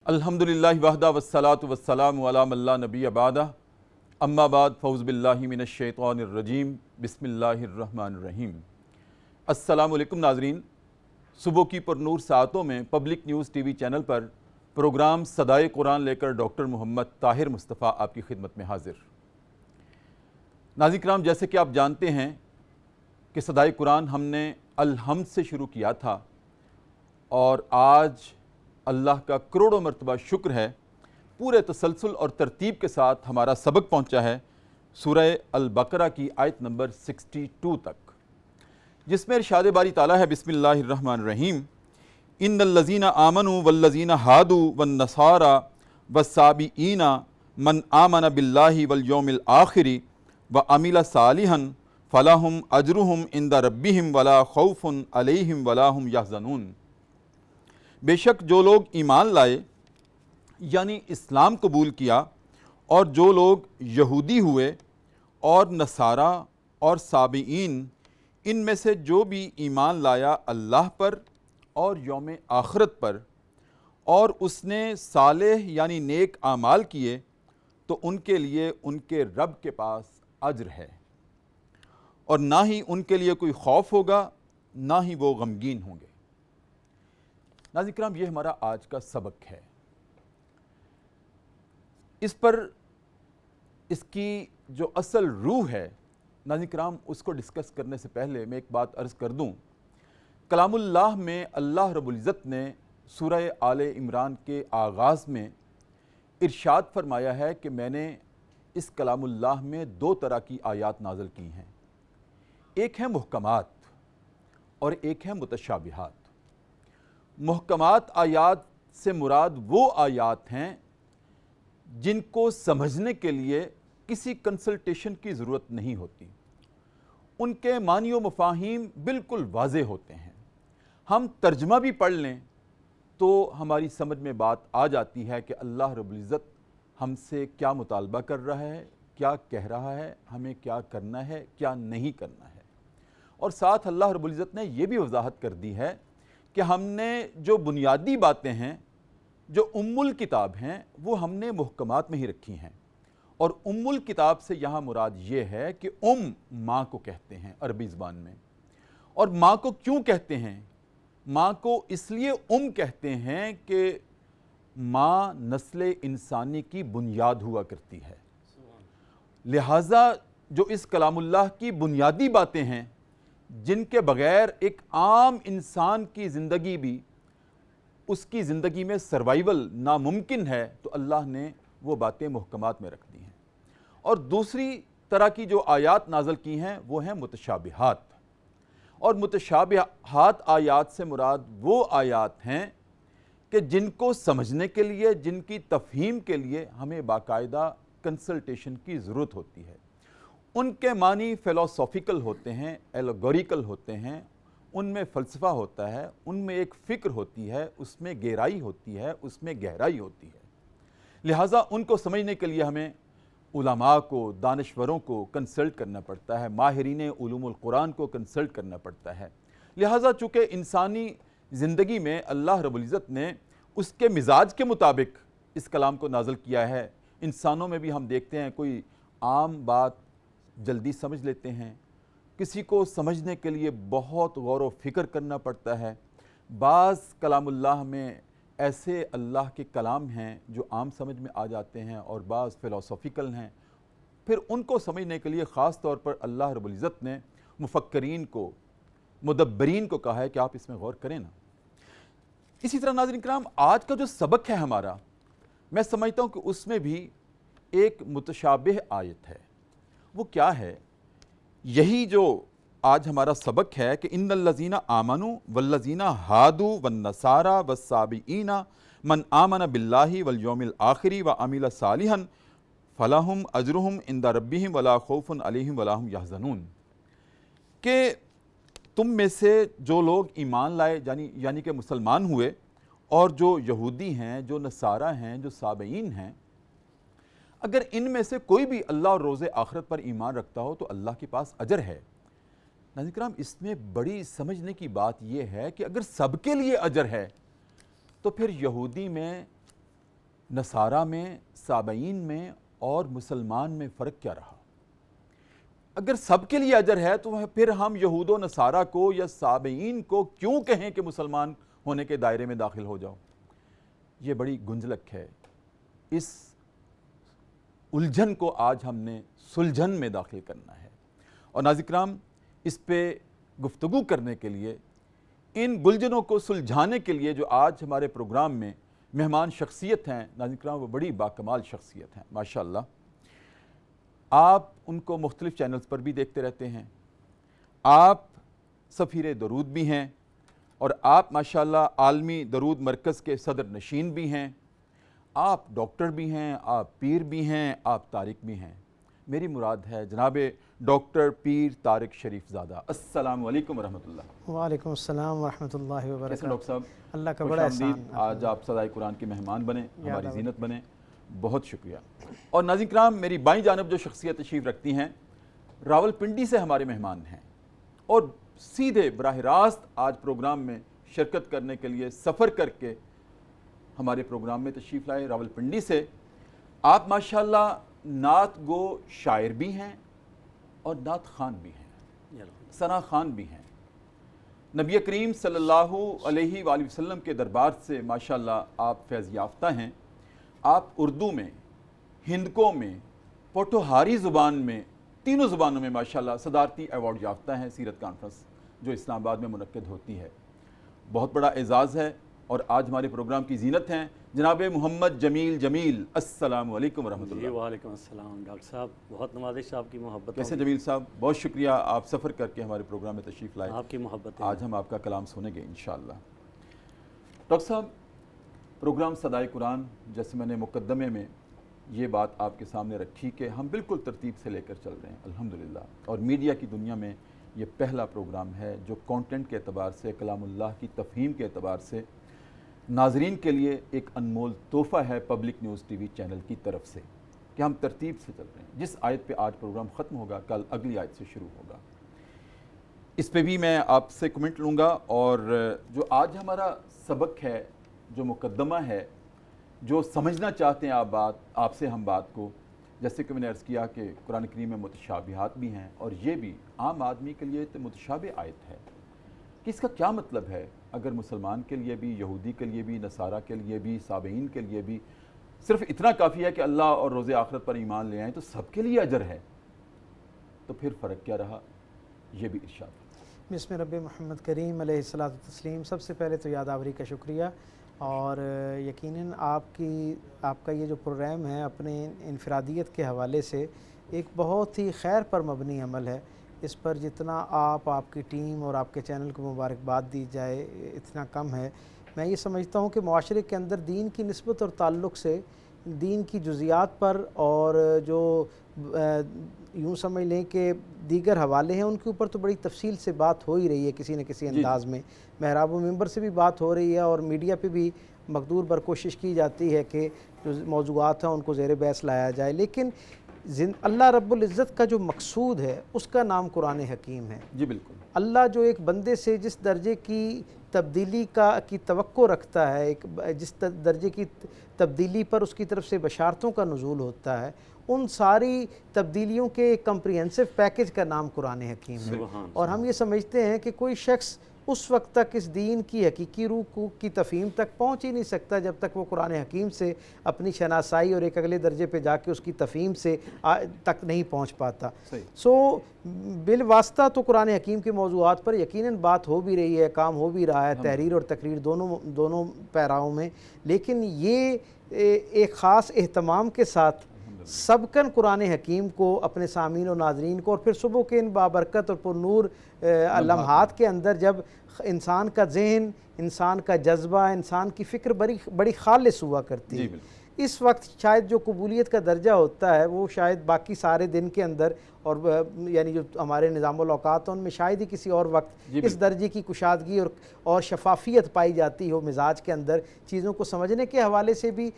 الحمدللہ وحدہ والصلاة والسلام علی من لا نبی بعدہ اما بعد فاعوذ باللہ من الشیطان الرجیم بسم اللہ الرحمن الرحیم۔ السلام علیکم ناظرین، صبح کی پرنور ساعتوں میں public news T V channel پر پروگرام صدائے قرآن لے کر ڈاکٹر محمد طاہر مصطفیٰ آپ کی خدمت میں حاضر۔ ناظرین کرام، جیسے کہ آپ جانتے ہیں کہ صدائے قرآن ہم نے الحمد سے شروع کیا تھا اور آج اللہ کا کروڑوں مرتبہ شکر ہے پورے تسلسل اور ترتیب کے ساتھ ہمارا سبق پہنچا ہے سورہ البقرہ کی آیت نمبر 62 تک، جس میں ارشاد باری تعالیٰ ہے بسم اللہ الرحمن الرحیم۔ ان الذین آمنوا والذین ہادوا والنصارى والصابئین من آمن باللہ والیوم الآخر وعمل صالحا فلہم اجرہم عند ربہم ولا خوف علیہم ولا ہم یحزنون۔ بے شک جو لوگ ایمان لائے یعنی اسلام قبول کیا، اور جو لوگ یہودی ہوئے اور نصارہ اور صابئین، ان میں سے جو بھی ایمان لایا اللہ پر اور یوم آخرت پر اور اس نے صالح یعنی نیک اعمال کیے، تو ان کے لیے ان کے رب کے پاس اجر ہے، اور نہ ہی ان کے لیے کوئی خوف ہوگا، نہ ہی وہ غمگین ہوں گے۔ ناظرین کرام، یہ ہمارا آج کا سبق ہے۔ اس پر اس کی جو اصل روح ہے ناظرین کرام، اس کو ڈسکس کرنے سے پہلے میں ایک بات عرض کر دوں۔ کلام اللہ میں اللہ رب العزت نے سورہ آل عمران کے آغاز میں ارشاد فرمایا ہے کہ میں نے اس کلام اللہ میں دو طرح کی آیات نازل کی ہیں، ایک ہے محکمات اور ایک ہے متشابہات۔ محکمات آیات سے مراد وہ آیات ہیں جن کو سمجھنے کے لیے کسی کنسلٹیشن کی ضرورت نہیں ہوتی، ان کے معنی و مفاہیم بالکل واضح ہوتے ہیں، ہم ترجمہ بھی پڑھ لیں تو ہماری سمجھ میں بات آ جاتی ہے کہ اللہ رب العزت ہم سے کیا مطالبہ کر رہا ہے، کیا کہہ رہا ہے، ہمیں کیا کرنا ہے، کیا نہیں کرنا ہے۔ اور ساتھ اللہ رب العزت نے یہ بھی وضاحت کر دی ہے کہ ہم نے جو بنیادی باتیں ہیں، جو الکتاب ہیں، وہ ہم نے محکمات میں ہی رکھی ہیں۔ اور الکتاب سے یہاں مراد یہ ہے کہ ماں کو کہتے ہیں عربی زبان میں۔ اور ماں کو کیوں کہتے ہیں؟ ماں کو اس لیے کہتے ہیں کہ ماں نسل انسانی کی بنیاد ہوا کرتی ہے، لہٰذا جو اس کلام اللہ کی بنیادی باتیں ہیں جن کے بغیر ایک عام انسان کی زندگی بھی، اس کی زندگی میں سروائیول ناممکن ہے، تو اللہ نے وہ باتیں محکمات میں رکھ دی ہیں۔ اور دوسری طرح کی جو آیات نازل کی ہیں وہ ہیں متشابہات۔ اور متشابہات آیات سے مراد وہ آیات ہیں کہ جن کو سمجھنے کے لیے، جن کی تفہیم کے لیے ہمیں باقاعدہ کنسلٹیشن کی ضرورت ہوتی ہے۔ ان کے معنی فلسافیکل ہوتے ہیں، ایلیگوریکل ہوتے ہیں، ان میں فلسفہ ہوتا ہے، ان میں ایک فکر ہوتی ہے، اس میں گہرائی ہوتی ہے، اس میں گہرائی ہوتی ہے۔ لہٰذا ان کو سمجھنے کے لیے ہمیں علماء کو، دانشوروں کو کنسلٹ کرنا پڑتا ہے، ماہرین علوم القرآن کو کنسلٹ کرنا پڑتا ہے۔ لہٰذا چونکہ انسانی زندگی میں اللہ رب العزت نے اس کے مزاج کے مطابق اس کلام کو نازل کیا ہے۔ انسانوں میں بھی ہم دیکھتے ہیں کوئی عام بات جلدی سمجھ لیتے ہیں، کسی کو سمجھنے کے لیے بہت غور و فکر کرنا پڑتا ہے۔ بعض کلام اللہ میں ایسے اللہ کے کلام ہیں جو عام سمجھ میں آ جاتے ہیں، اور بعض فلسافیکل ہیں۔ پھر ان کو سمجھنے کے لیے خاص طور پر اللہ رب العزت نے مفکرین کو، مدبرین کو کہا ہے کہ آپ اس میں غور کریں نا۔ اسی طرح ناظرین کرام، آج کا جو سبق ہے ہمارا، میں سمجھتا ہوں کہ اس میں بھی ایک متشابہ آیت ہے۔ وہ کیا ہے؟ یہی جو آج ہمارا سبق ہے کہ ان الذین آمنوا والذین ہادوا والنصارى والصابئین من آمن باللہ والیوم الآخر وعمل صالحا فلہم اجرہم عند ربہم ولا خوف علیہم ولا ہم یحزنون، کہ تم میں سے جو لوگ ایمان لائے یعنی کہ مسلمان ہوئے، اور جو یہودی ہیں، جو نصارہ ہیں، جو صابئین ہیں، اگر ان میں سے کوئی بھی اللہ اور روز آخرت پر ایمان رکھتا ہو تو اللہ کے پاس اجر ہے۔ ناظرین کرام، اس میں بڑی سمجھنے کی بات یہ ہے کہ اگر سب کے لیے اجر ہے تو پھر یہودی میں نصارہ میں، سابعین میں اور مسلمان میں فرق کیا رہا؟ اگر سب کے لیے اجر ہے تو پھر ہم یہود و نصارہ کو یا سابعین کو کیوں کہیں کہ مسلمان ہونے کے دائرے میں داخل ہو جاؤ؟ یہ بڑی گنجلک ہے۔ اس الجھن کو آج ہم نے سلجھن میں داخل کرنا ہے، اور ناظرین کرام اس پہ گفتگو کرنے کے لیے، ان گلجنوں کو سلجھانے کے لیے جو آج ہمارے پروگرام میں مہمان شخصیت ہیں، ناظرین کرام وہ بڑی باکمال شخصیت ہیں ماشاءاللہ۔ آپ ان کو مختلف چینلز پر بھی دیکھتے رہتے ہیں، آپ سفیر درود بھی ہیں، اور آپ ماشاءاللہ عالمی درود مرکز کے صدر نشین بھی ہیں، آپ ڈاکٹر بھی ہیں، آپ پیر بھی ہیں، آپ طارق بھی ہیں۔ میری مراد ہے جناب ڈاکٹر پیر طارق شریف زادہ۔ السلام علیکم ورحمۃ اللہ۔ وعلیکم السلام ورحمۃ اللہ وبرکاتہ۔ کیسے ڈاکٹر صاحب؟ اللہ کا بڑا احسان۔ آج آپ صدائے قرآن کے مہمان بنے، ہماری زینت بنے، بہت شکریہ۔ اور ناظرین کرام میری بائیں جانب جو شخصیت تشریف رکھتی ہیں، راول پنڈی سے ہمارے مہمان ہیں، اور سیدھے براہ راست آج پروگرام میں شرکت کرنے کے لیے سفر کر کے ہمارے پروگرام میں تشریف لائے راول پنڈی سے۔ آپ ماشاءاللہ نعت گو شاعر بھی ہیں اور نعت خوان بھی ہیں، ثنا خوان بھی ہیں۔ نبی کریم صلی اللہ علیہ وآلہ وسلم کے دربار سے ماشاءاللہ آپ فیض یافتہ ہیں۔ آپ اردو میں، ہندکو میں، پوٹوہاری زبان میں، تینوں زبانوں میں ماشاءاللہ صدارتی ایوارڈ یافتہ ہیں۔ سیرت کانفرنس جو اسلام آباد میں منعقد ہوتی ہے، بہت بڑا اعزاز ہے، اور آج ہمارے پروگرام کی زینت ہیں جناب محمد جمیل جمیل۔ السلام علیکم ورحمۃ اللہ۔ وعلیکم السلام ڈاکٹر صاحب، بہت نوازش آپ کی محبت۔ کیسے جمیل صاحب؟ بہت شکریہ، آپ سفر کر کے ہمارے پروگرام میں تشریف لائے۔ آپ کی محبت، آج ہم آپ کا کلام سنیں گے انشاءاللہ۔ ڈاکٹر صاحب، پروگرام صدائے قرآن، جیسے میں نے مقدمے میں یہ بات آپ کے سامنے رکھی کہ ہم بالکل ترتیب سے لے کر چل رہے ہیں الحمدللہ، اور میڈیا کی دنیا میں یہ پہلا پروگرام ہے جو کانٹینٹ کے اعتبار سے، کلام اللہ کی تفہیم کے اعتبار سے ناظرین کے لیے ایک انمول تحفہ ہے public news T V channel کی طرف سے، کہ ہم ترتیب سے چل رہے ہیں۔ جس آیت پہ آج پروگرام ختم ہوگا، کل اگلی آیت سے شروع ہوگا۔ اس پہ بھی میں آپ سے کمنٹ لوں گا، اور جو آج ہمارا سبق ہے، جو مقدمہ ہے، جو سمجھنا چاہتے ہیں آپ سے ہم بات کو، جیسے کہ میں نے عرض کیا کہ قرآن کریم میں متشابہات بھی ہیں، اور یہ بھی عام آدمی کے لیے تو متشابہ آیت ہے کہ اس کا کیا مطلب ہے۔ اگر مسلمان کے لیے بھی، یہودی کے لیے بھی، نصارہ کے لیے بھی، سابعین کے لیے بھی صرف اتنا کافی ہے کہ اللہ اور روز آخرت پر ایمان لے آئیں تو سب کے لیے اجر ہے، تو پھر فرق کیا رہا؟ یہ بھی ارشاد۔ بسم رب محمد کریم علیہ الصلاۃ والتسلیم۔ سب سے پہلے تو یاد آوری کا شکریہ، اور یقیناً آپ کا یہ جو پروگرام ہے اپنے انفرادیت کے حوالے سے ایک بہت ہی خیر پر مبنی عمل ہے۔ اس پر جتنا آپ کی ٹیم اور آپ کے چینل کو مبارکباد دی جائے اتنا کم ہے۔ میں یہ سمجھتا ہوں کہ معاشرے کے اندر دین کی نسبت اور تعلق سے دین کی جزیات پر، اور جو یوں سمجھ لیں کہ دیگر حوالے ہیں، ان کے اوپر تو بڑی تفصیل سے بات ہو ہی رہی ہے کسی نہ کسی انداز میں۔ محراب و منبر سے بھی بات ہو رہی ہے، اور میڈیا پہ بھی مقدور بر کوشش کی جاتی ہے کہ جو موضوعات ہیں ان کو زیر بحث لایا جائے، لیکن اللہ رب العزت کا جو مقصود ہے اس کا نام قرآن حکیم ہے۔ جی بالکل۔ اللہ جو ایک بندے سے جس درجے کی تبدیلی کی توقع رکھتا ہے، جس درجے کی تبدیلی پر اس کی طرف سے بشارتوں کا نزول ہوتا ہے، ان ساری تبدیلیوں کے ایک کمپریہنسو پیکج کا نام قرآن حکیم ہے۔ اور ہم یہ سمجھتے ہیں کہ کوئی شخص اس وقت تک اس دین کی حقیقی روح کی تفہیم تک پہنچ ہی نہیں سکتا جب تک وہ قرآن حکیم سے اپنی شناسائی اور ایک اگلے درجے پہ جا کے اس کی تفہیم سے تک نہیں پہنچ پاتا۔ سو بالواسطہ تو قرآن حکیم کے موضوعات پر یقیناً بات ہو بھی رہی ہے، کام ہو بھی رہا ہے، تحریر اور تقریر دونوں پیراؤں میں، لیکن یہ ایک خاص اہتمام کے ساتھ سبکن قرآن حکیم کو اپنے سامعین و ناظرین کو، اور پھر صبح کے ان بابرکت اور پر نور لمحات کے اندر جب انسان کا ذہن، انسان کا جذبہ، انسان کی فکر بڑی خالص ہوا کرتی ہے، اس وقت شاید جو قبولیت کا درجہ ہوتا ہے وہ شاید باقی سارے دن کے اندر، اور یعنی جو ہمارے نظام الاوقات ہیں ان میں شاید ہی کسی اور وقت اس درجے کی کشادگی اور شفافیت پائی جاتی ہو مزاج کے اندر، چیزوں کو سمجھنے کے حوالے سے بھی،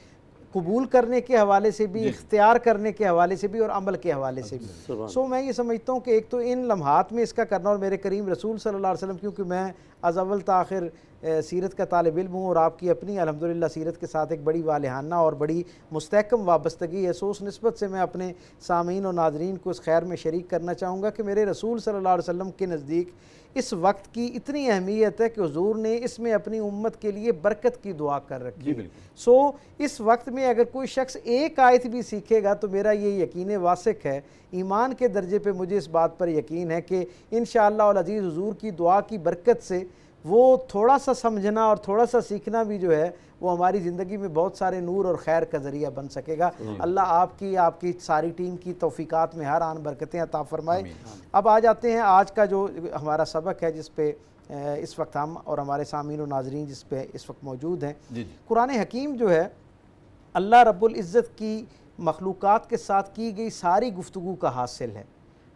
قبول کرنے کے حوالے سے بھی، اختیار کرنے کے حوالے سے بھی، اور عمل کے حوالے سے بھی۔ سو میں یہ سمجھتا ہوں کہ ایک تو ان لمحات میں اس کا کرنا، اور میرے کریم رسول صلی اللہ علیہ وسلم، کیونکہ میں از اول تاخر سیرت کا طالب علم ہوں اور آپ کی اپنی الحمدللہ سیرت کے ساتھ ایک بڑی والہانہ اور بڑی مستحکم وابستگی ہے، سو اس نسبت سے میں اپنے سامعین اور ناظرین کو اس خیر میں شریک کرنا چاہوں گا کہ میرے رسول صلی اللہ علیہ وسلم کے نزدیک اس وقت کی اتنی اہمیت ہے کہ حضور نے اس میں اپنی امت کے لیے برکت کی دعا کر رکھی ہے۔ سو اس وقت میں اگر کوئی شخص ایک آیت بھی سیکھے گا تو میرا یہ یقین واثق ہے، ایمان کے درجے پہ مجھے اس بات پر یقین ہے کہ انشاءاللہ العزیز حضور کی دعا کی برکت سے وہ تھوڑا سا سمجھنا اور تھوڑا سا سیکھنا بھی جو ہے وہ ہماری زندگی میں بہت سارے نور اور خیر کا ذریعہ بن سکے گا۔ اللہ آپ کی ساری ٹیم کی توفیقات میں ہر آن برکتیں عطا فرمائے۔ اب آ جاتے ہیں آج کا جو ہمارا سبق ہے جس پہ اس وقت ہم اور ہمارے سامعین و ناظرین جس پہ اس وقت موجود ہیں۔ قرآن حکیم جو ہے اللہ رب العزت کی مخلوقات کے ساتھ کی گئی ساری گفتگو کا حاصل ہے۔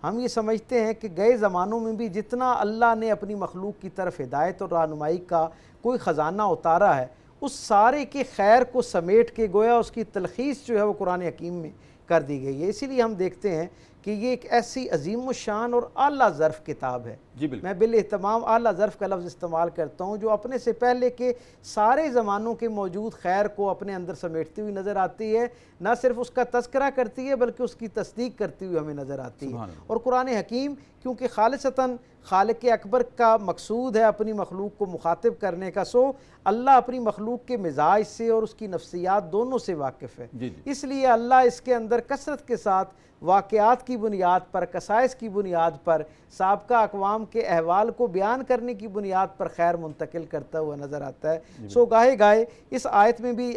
ہم یہ سمجھتے ہیں کہ گئے زمانوں میں بھی جتنا اللہ نے اپنی مخلوق کی طرف ہدایت اور رہنمائی کا کوئی خزانہ اتارا ہے، اس سارے کے خیر کو سمیٹ کے گویا اس کی تلخیص جو ہے وہ قرآن حکیم میں کر دی گئی ہے۔ اسی لیے ہم دیکھتے ہیں کہ یہ ایک ایسی عظیم الشان اور اعلیٰ ظرف کتاب ہے۔ میں بالاہتمام اعلیٰ ظرف کا لفظ استعمال کرتا ہوں، جو اپنے سے پہلے کے سارے زمانوں کے موجود خیر کو اپنے اندر سمیٹتی ہوئی نظر آتی ہے، نہ صرف اس کا تذکرہ کرتی ہے بلکہ اس کی تصدیق کرتی ہوئی ہمیں نظر آتی ہے۔ اور قرآن حکیم کیونکہ خالصتاً خالق اکبر کا مقصود ہے اپنی مخلوق کو مخاطب کرنے کا، سو اللہ اپنی مخلوق کے مزاج سے اور اس کی نفسیات دونوں سے واقف ہے۔ اس لیے اللہ اس کے اندر کثرت کے ساتھ واقعات کی بنیاد پر، قصائص کی بنیاد پر، سابقہ اقوام کے احوال کو بیان کرنے کی بنیاد پر خیر منتقل کرتا ہوا نظر آتا ہے۔ سو گاہے گاہے اس آیت میں بھی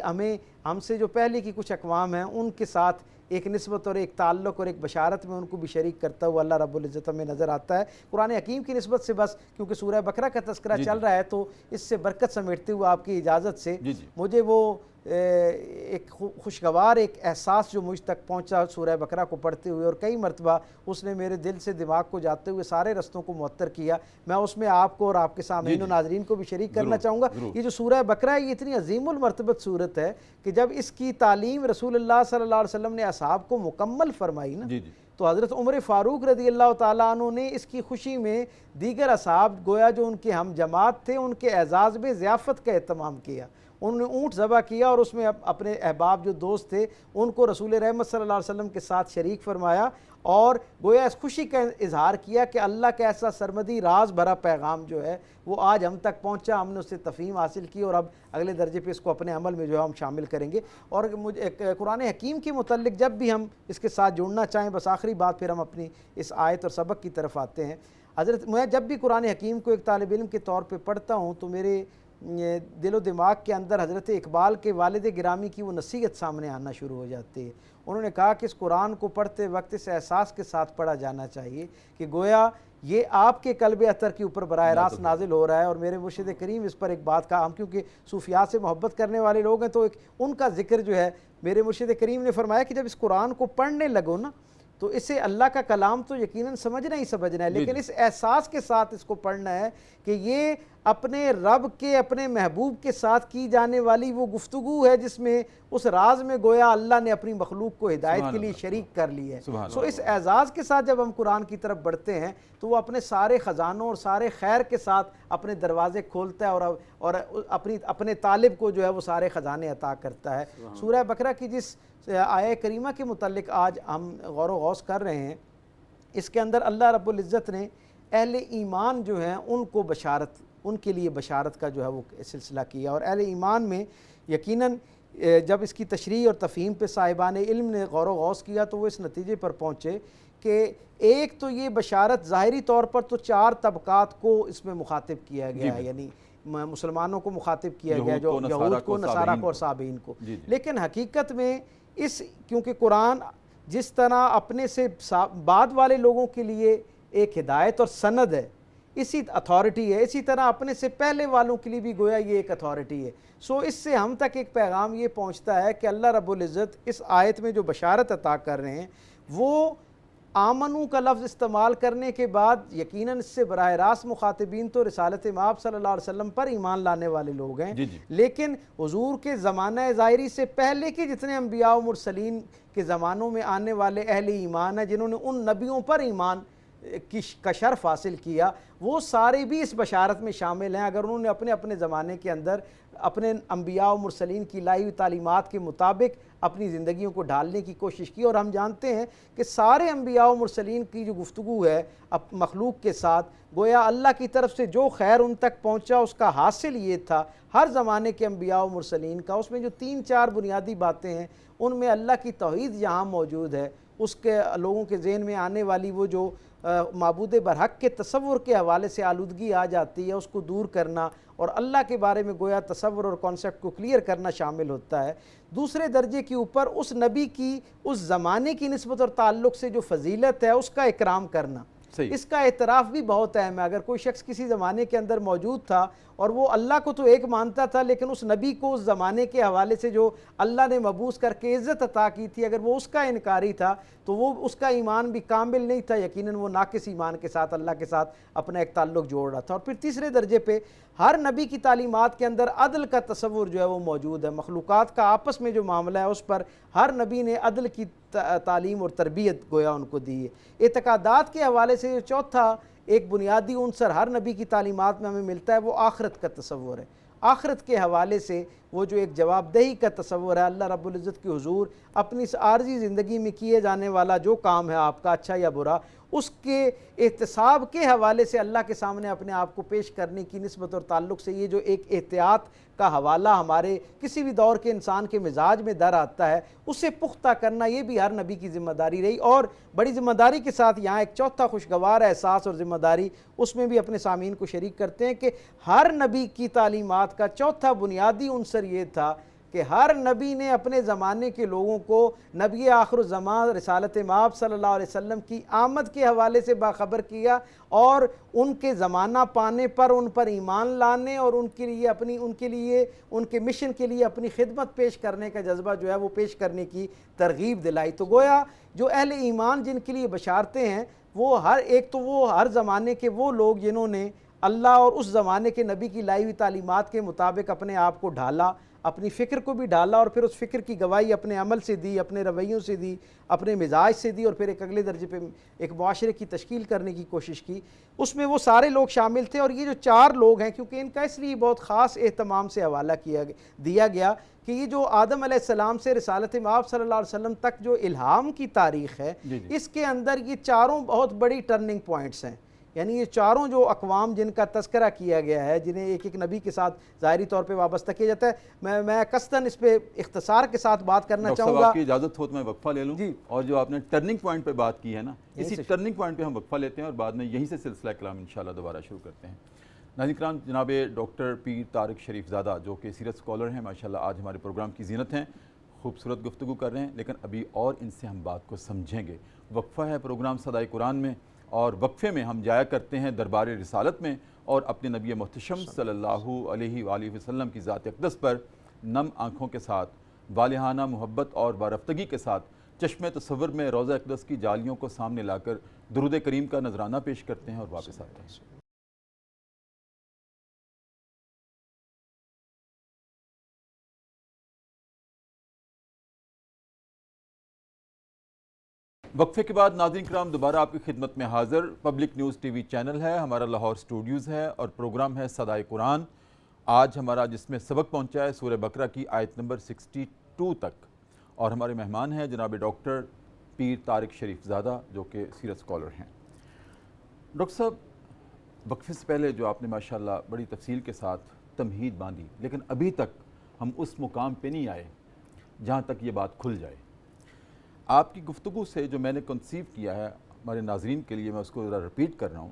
ہم سے جو پہلے کی کچھ اقوام ہیں ان کے ساتھ ایک نسبت اور ایک تعلق اور ایک بشارت میں ان کو بھی شریک کرتا ہوا اللہ رب العزت میں نظر آتا ہے۔ قرآن حکیم کی نسبت سے بس کیونکہ سورہ بقرہ کا تذکرہ چل رہا ہے تو اس سے برکت سمیٹتے ہوئے آپ کی اجازت سے مجھے وہ ایک خوشگوار ایک احساس جو مجھ تک پہنچا سورہ بقرہ کو پڑھتے ہوئے، اور کئی مرتبہ اس نے میرے دل سے دماغ کو جاتے ہوئے سارے رستوں کو معطر کیا، میں اس میں آپ کو اور آپ کے سامعین و ناظرین کو بھی شریک کرنا چاہوں گا۔ یہ جو سورہ بقرہ ہے یہ اتنی عظیم المرتبت صورت ہے کہ جب اس کی تعلیم رسول اللہ صلی اللہ علیہ وسلم نے اصحاب کو مکمل فرمائی نا، تو حضرت عمر فاروق رضی اللہ تعالیٰ عنہ نے اس کی خوشی میں دیگر اصحاب گویا جو ان کے ہم جماعت تھے ان کے اعزاز میں ضیافت کا اہتمام کیا، انہوں نے اونٹ ذبح کیا اور اس میں اپنے احباب جو دوست تھے ان کو رسول رحمت صلی اللہ علیہ وسلم کے ساتھ شریک فرمایا اور گویا اس خوشی کا اظہار کیا کہ اللہ کا ایسا سرمدی راز بھرا پیغام جو ہے وہ آج ہم تک پہنچا، ہم نے اس سے تفہیم حاصل کی اور اب اگلے درجے پہ اس کو اپنے عمل میں جو ہے ہم شامل کریں گے۔ اور مجھے قرآن حکیم کے متعلق جب بھی ہم اس کے ساتھ جڑنا چاہیں، بس آخری بات پھر ہم اپنی اس آیت اور سبق کی طرف آتے ہیں۔ حضرت میں جب بھی قرآن حکیم کو ایک طالب علم کے طور پہ پڑھتا ہوں تو میرے دل و دماغ کے اندر حضرت اقبال کے والد گرامی کی وہ نصیحت سامنے آنا شروع ہو جاتی ہے۔ انہوں نے کہا کہ اس قرآن کو پڑھتے وقت اس احساس کے ساتھ پڑھا جانا چاہیے کہ گویا یہ آپ کے قلب اطہر کے اوپر براہ راست نازل ہو رہا ہے، اور میرے مرشد کریم اس پر ایک بات کہا، ہم کیونکہ صوفیاء سے محبت کرنے والے لوگ ہیں تو ایک ان کا ذکر جو ہے میرے مرشد کریم نے فرمایا کہ جب اس قرآن کو پڑھنے لگو نا تو اسے اللہ کا کلام تو یقیناً سمجھنا ہی سمجھنا ہے، لیکن اس احساس کے ساتھ اس کو پڑھنا ہے کہ یہ اپنے رب کے اپنے محبوب کے ساتھ کی جانے والی وہ گفتگو ہے جس میں اس راز میں گویا اللہ نے اپنی مخلوق کو ہدایت کے لیے شریک کر لی ہے۔ سو اس اعزاز کے ساتھ جب ہم قرآن کی طرف بڑھتے ہیں تو وہ اپنے سارے خزانوں اور سارے خیر کے ساتھ اپنے دروازے کھولتا ہے اور اپنے طالب کو جو ہے وہ سارے خزانے عطا کرتا ہے۔ سورہ بقرہ کی جس آیہ کریمہ کے متعلق آج ہم غور و غوص کر رہے ہیں، اس کے اندر اللہ رب العزت نے اہل ایمان جو ہیں ان کو بشارت، ان کے لیے بشارت کا جو ہے وہ سلسلہ کیا، اور اہل ایمان میں یقیناً جب اس کی تشریح اور تفہیم پہ صاحبان علم نے غور و غوص کیا تو وہ اس نتیجے پر پہنچے کہ ایک تو یہ بشارت ظاہری طور پر تو 4 طبقات کو اس میں مخاطب کیا گیا ہے، یعنی مسلمانوں کو مخاطب کیا گیا، جو یہود کو، نصارہ کو اور صابئین کو، لیکن حقیقت میں کیونکہ قرآن جس طرح اپنے سے بعد والے لوگوں کے لیے ایک ہدایت اور سند ہے، اسی اتھارٹی ہے، اسی طرح اپنے سے پہلے والوں کے لیے بھی گویا یہ ایک اتھارٹی ہے۔ سو اس سے ہم تک ایک پیغام یہ پہنچتا ہے کہ اللہ رب العزت اس آیت میں جو بشارت عطا کر رہے ہیں وہ آمنو کا لفظ استعمال کرنے کے بعد یقیناً اس سے براہ راست مخاطبین تو رسالت مآب صلی اللہ علیہ وسلم پر ایمان لانے والے لوگ ہیں، لیکن حضور کے زمانہ ظاہری سے پہلے کے جتنے انبیاء و مرسلین کے زمانوں میں آنے والے اہل ایمان ہیں جنہوں نے ان نبیوں پر ایمان کا شرف حاصل کیا، وہ سارے بھی اس بشارت میں شامل ہیں اگر انہوں نے اپنے اپنے زمانے کے اندر اپنے انبیاء و مرسلین کی لائی ہوئی تعلیمات کے مطابق اپنی زندگیوں کو ڈھالنے کی کوشش کی۔ اور ہم جانتے ہیں کہ سارے انبیاء و مرسلین کی جو گفتگو ہے مخلوق کے ساتھ، گویا اللہ کی طرف سے جو خیر ان تک پہنچا اس کا حاصل یہ تھا ہر زمانے کے انبیاء و مرسلین کا، اس میں جو 3-4 بنیادی باتیں ہیں ان میں اللہ کی توحید جہاں موجود ہے، اس کے لوگوں کے ذہن میں آنے والی وہ جو معبود برحق کے تصور کے حوالے سے آلودگی آ جاتی ہے، اس کو دور کرنا اور اللہ کے بارے میں گویا تصور اور کانسیپٹ کو کلیئر کرنا شامل ہوتا ہے۔ دوسرے درجے کے اوپر اس نبی کی اس زمانے کی نسبت اور تعلق سے جو فضیلت ہے اس کا اکرام کرنا، اس کا اعتراف بھی بہت اہم ہے۔ اگر کوئی شخص کسی زمانے کے اندر موجود تھا اور وہ اللہ کو تو ایک مانتا تھا، لیکن اس نبی کو اس زمانے کے حوالے سے جو اللہ نے مبعوث کر کے عزت عطا کی تھی اگر وہ اس کا انکاری تھا تو وہ اس کا ایمان بھی کامل نہیں تھا، یقیناً وہ ناقص ایمان کے ساتھ اللہ کے ساتھ اپنا ایک تعلق جوڑ رہا تھا۔ اور پھر تیسرے درجے پہ ہر نبی کی تعلیمات کے اندر عدل کا تصور جو ہے وہ موجود ہے، مخلوقات کا آپس میں جو معاملہ ہے اس پر ہر نبی نے عدل کی تعلیم اور تربیت گویا ان کو دی ہے۔ اعتقادات کے حوالے سے جو چوتھا ایک بنیادی عنصر ہر نبی کی تعلیمات میں ہمیں ملتا ہے وہ آخرت کا تصور ہے۔ آخرت کے حوالے سے وہ جو ایک جواب دہی کا تصور ہے، اللہ رب العزت کی حضور اپنی اس عارضی زندگی میں کیے جانے والا جو کام ہے آپ کا اچھا یا برا، اس کے احتساب کے حوالے سے اللہ کے سامنے اپنے آپ کو پیش کرنے کی نسبت اور تعلق سے یہ جو ایک احتیاط کا حوالہ ہمارے کسی بھی دور کے انسان کے مزاج میں در آتا ہے، اسے پختہ کرنا یہ بھی ہر نبی کی ذمہ داری رہی۔ اور بڑی ذمہ داری کے ساتھ یہاں ایک چوتھا خوشگوار احساس اور ذمہ داری اس میں بھی اپنے سامعین کو شریک کرتے ہیں کہ ہر نبی کی تعلیمات کا چوتھا بنیادی عنصر یہ تھا کہ ہر نبی نے اپنے زمانے کے لوگوں کو نبی آخر الزمان رسالت مآب صلی اللہ علیہ وسلم کی آمد کے حوالے سے باخبر کیا اور ان کے زمانہ پانے پر ان پر ایمان لانے اور ان کے مشن کے لیے اپنی خدمت پیش کرنے کا جذبہ جو ہے وہ پیش کرنے کی ترغیب دلائی۔ تو گویا جو اہل ایمان جن کے لیے بشارتیں ہیں وہ ہر زمانے کے وہ لوگ جنہوں نے اللہ اور اس زمانے کے نبی کی لائی ہوئی تعلیمات کے مطابق اپنے آپ کو ڈھالا، اپنی فکر کو بھی ڈالا اور پھر اس فکر کی گواہی اپنے عمل سے دی، اپنے رویوں سے دی، اپنے مزاج سے دی اور پھر ایک اگلے درجے پہ ایک معاشرے کی تشکیل کرنے کی کوشش کی، اس میں وہ سارے لوگ شامل تھے۔ اور یہ جو 4 لوگ ہیں کیونکہ ان کا اس لیے بہت خاص اہتمام سے حوالہ دیا گیا کہ یہ جو آدم علیہ السلام سے رسالت مآب صلی اللہ علیہ وسلم تک جو الہام کی تاریخ ہے اس کے اندر یہ 4 بہت بڑی ٹرننگ پوائنٹس ہیں، یعنی یہ 4 جو اقوام جن کا تذکرہ کیا گیا ہے جنہیں ایک ایک نبی کے ساتھ ظاہری طور پہ وابستہ کیا جاتا ہے، میں قصداً اس پہ اختصار کے ساتھ بات کرنا چاہوں گا۔ آپ کی اجازت ہو تو میں وقفہ لے لوں اور جو آپ نے ٹرننگ پوائنٹ پہ بات کی ہے نا، اسی ٹرننگ پوائنٹ پہ ہم وقفہ لیتے ہیں اور بعد میں یہیں سے سلسلہ کلام انشاءاللہ دوبارہ شروع کرتے ہیں۔ ناظرین کرام، جناب ڈاکٹر پیر طارق شریف زادہ جو کہ سیرت اسکالر ہیں، ماشاءاللہ آج ہمارے پروگرام کی زینت ہیں، خوبصورت گفتگو کر رہے ہیں، لیکن ابھی اور ان سے ہم بات کو سمجھیں گے۔ وقفہ ہے پروگرام صدائے قرآن میں اور وقفے میں ہم جایا کرتے ہیں دربار رسالت میں اور اپنے نبی محتشم صلی اللہ علیہ وآلہ وسلم کی ذات اقدس پر نم آنکھوں کے ساتھ والہانہ محبت اور وارفتگی کے ساتھ چشم تصور میں روضہ اقدس کی جالیوں کو سامنے لا کر درود کریم کا نذرانہ پیش کرتے ہیں اور واپس آتے ہیں۔ وقفے کے بعد ناظرین کرام دوبارہ آپ کی خدمت میں حاضر۔ Public news T V channel ہے، ہمارا لاہور سٹوڈیوز ہے اور پروگرام ہے صدائے قرآن۔ آج ہمارا جس میں سبق پہنچا ہے سورہ بقرہ کی آیت نمبر 62 تک، اور ہمارے مہمان ہیں جناب ڈاکٹر پیر طارق شریف زادہ جو کہ سیرت اسکالر ہیں۔ ڈاکٹر صاحب، وقفے سے پہلے جو آپ نے ماشاءاللہ بڑی تفصیل کے ساتھ تمہید باندھی، لیکن ابھی تک ہم اس مقام پہ نہیں آئے جہاں تک یہ بات کھل جائے۔ آپ کی گفتگو سے جو میں نے کنسیو کیا ہے ہمارے ناظرین کے لیے، میں اس کو ذرا رپیٹ کر رہا ہوں